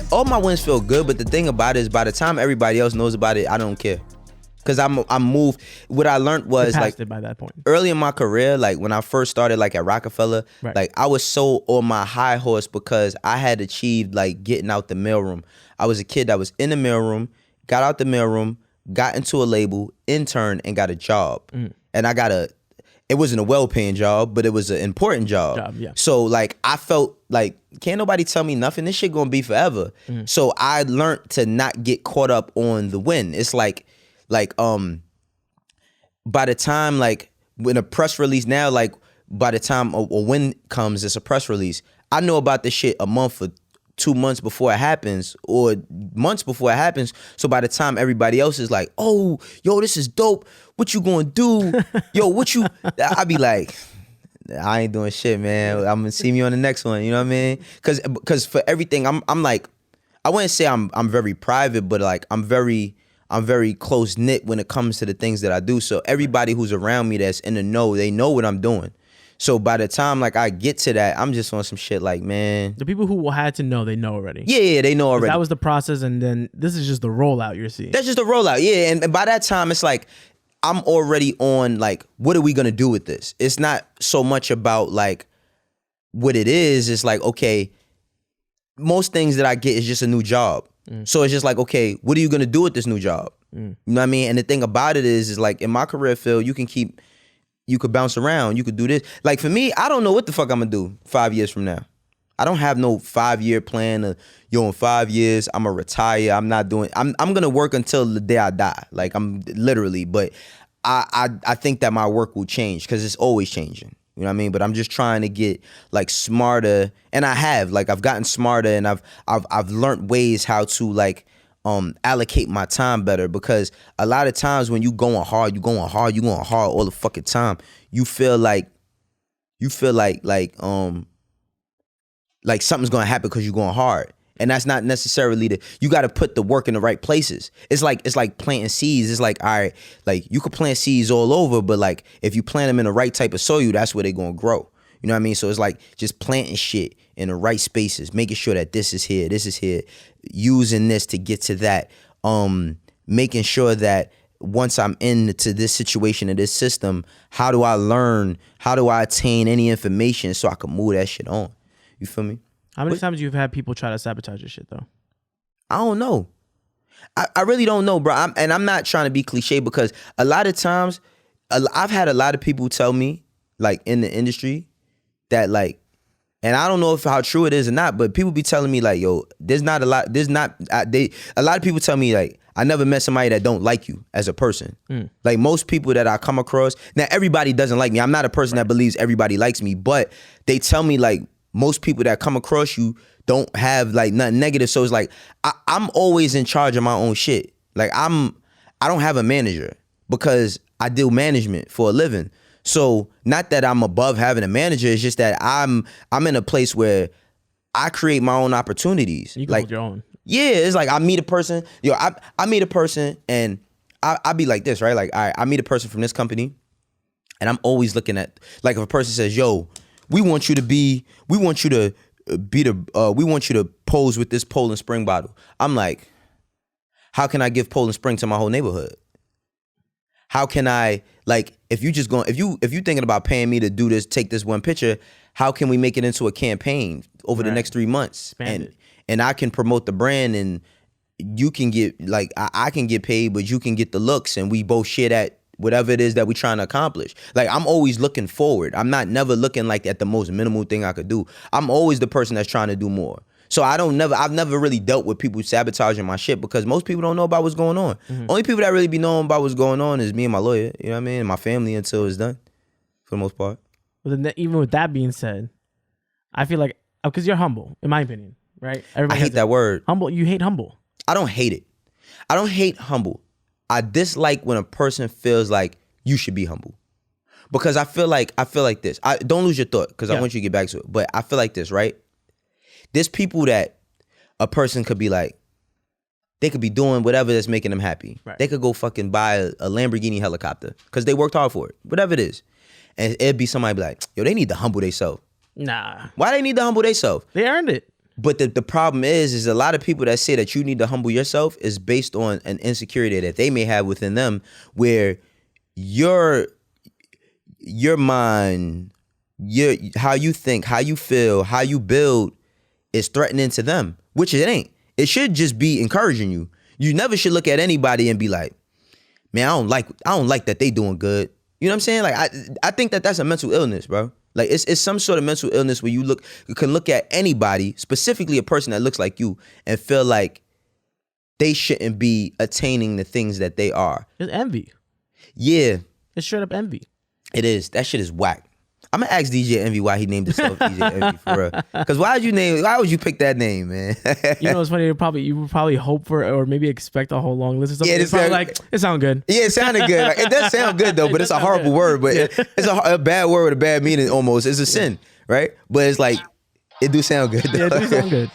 All my wins feel good, but the thing about it is by the time everybody else knows about it, I don't care. Cause I'm moved. What I learned was like by that point. Early in my career, like when I first started like at Rockefeller, Right. like I was so on my high horse because I had achieved like getting out the mailroom. I was a kid that was in the mailroom, got out the mailroom, got into a label, interned, and got a job. And I got it wasn't a well-paying job, but it was an important job. Yeah. So like I felt like can't nobody tell me nothing. This shit gonna be forever. So I learned to not get caught up on the win. It's like by the time like when a press release now, like by the time a win comes, it's a press release. I know about this shit a month or 2 months before it happens or months before it happens. So by the time everybody else is like, oh, yo, this is dope. What you gonna do? Yo, I be like, I ain't doing shit, man. I'm gonna see me on the next one. You know what I mean? Cause for everything, I'm like, I wouldn't say I'm very private, but like I'm very close knit when it comes to the things that I do. So everybody who's around me that's in the know, they know what I'm doing. So by the time like I get to that, I'm just on some shit like, man. The people who had to know, they know already. Yeah, they know already. That was the process, and then this is just the rollout you're seeing. That's just a rollout, yeah. And by that time, it's like I'm already on like, what are we gonna do with this? It's not so much about like what it is. It's like, okay, most things that I get is just a new job. So it's just like, okay, what are you gonna do with this new job? You know what I mean? And the thing about it is like in my career field, you could bounce around, you could do this. Like for me, I don't know what the fuck I'm gonna do 5 years from now. I don't have no 5-year plan of, yo, in 5 years, I'm gonna retire. I'm gonna work until the day I die. Like I'm literally, but I think that my work will change because it's always changing. You know what I mean? But I'm just trying to get like smarter, and I've gotten smarter, and I've learned ways how to like allocate my time better, because a lot of times when you going hard all the fucking time, you feel like something's gonna happen because you're going hard. And that's not necessarily you got to put the work in the right places. It's like planting seeds. It's like, all right, like you could plant seeds all over, but like if you plant them in the right type of soil, that's where they're going to grow. You know what I mean? So it's like just planting shit in the right spaces, making sure that this is here, using this to get to that, making sure that once I'm into this situation, in this system, how do I learn? How do I attain any information so I can move that shit on? You feel me? How many times you've had people try to sabotage your shit though? I don't know. I really don't know, bro. I'm not trying to be cliche, because a lot of times I've had a lot of people tell me like in the industry that like, and I don't know if how true it is or not, but people be telling me like, yo, a lot of people tell me like, I never met somebody that don't like you as a person. Like most people that I come across, now everybody doesn't like me. I'm not a person that believes everybody likes me, but they tell me like most people that come across you don't have like nothing negative. So it's like, I'm always in charge of my own shit. Like I don't have a manager because I do management for a living. So not that I'm above having a manager, it's just that I'm in a place where I create my own opportunities. You can hold your own. Yeah, it's like I meet a person, I meet a person and I be like this, right? Like I meet a person from this company and I'm always looking at, like if a person says, yo, we want you to pose with this Poland Spring bottle. I'm like, how can I give Poland Spring to my whole neighborhood? How can I, like, if you thinking about paying me to do this, take this one picture, how can we make it into a campaign over the next 3 months? And I can promote the brand, and you can get, like, I can get paid, but you can get the looks, and we both share that, whatever it is that we're trying to accomplish. Like, I'm always looking forward. I'm not never looking like at the most minimal thing I could do. I'm always the person that's trying to do more. So I've never really dealt with people sabotaging my shit, because most people don't know about what's going on. Only people that really be knowing about what's going on is me and my lawyer, you know what I mean? And my family until it's done, for the most part. But then even with that being said, I feel like, because you're humble, in my opinion, right? Everybody I hate that word. Humble, you hate humble. I don't hate it. I don't hate humble. I dislike when a person feels like you should be humble, because I feel like this. Don't lose your thought, because I want you to get back to it. But I feel like this, right? There's people that a person could be like, They could be doing whatever that's making them happy. Right. They could go fucking buy a Lamborghini helicopter because they worked hard for it. Whatever it is. And it'd be somebody be like, yo, they need to humble themselves. Nah. Why they need to humble themselves? They earned it. But the problem is a lot of people that say that you need to humble yourself is based on an insecurity that they may have within them where your mind, how you think, how you feel, how you build is threatening to them, which it ain't. It should just be encouraging you. You never should look at anybody and be like, man, I don't like that they doing good. You know what I'm saying? Like I think that that's a mental illness, bro. Like it's some sort of mental illness where you can look at anybody, specifically a person that looks like you, and feel like they shouldn't be attaining the things that they are. It's envy. Yeah. It's straight up envy. It is. That shit is whack. I'm gonna ask DJ Envy why he named himself DJ Envy for real. Because why would you pick that name, man? You know, it's funny. You would probably hope for or maybe expect a whole long list or something. Yeah, it's probably like, it sounded good. Yeah, it sounded good. Like, it does sound good though, but it's a horrible word. But it's a bad word with a bad meaning almost. It's a sin, right? But it's like, it do sound good though. Yeah, it do sound good.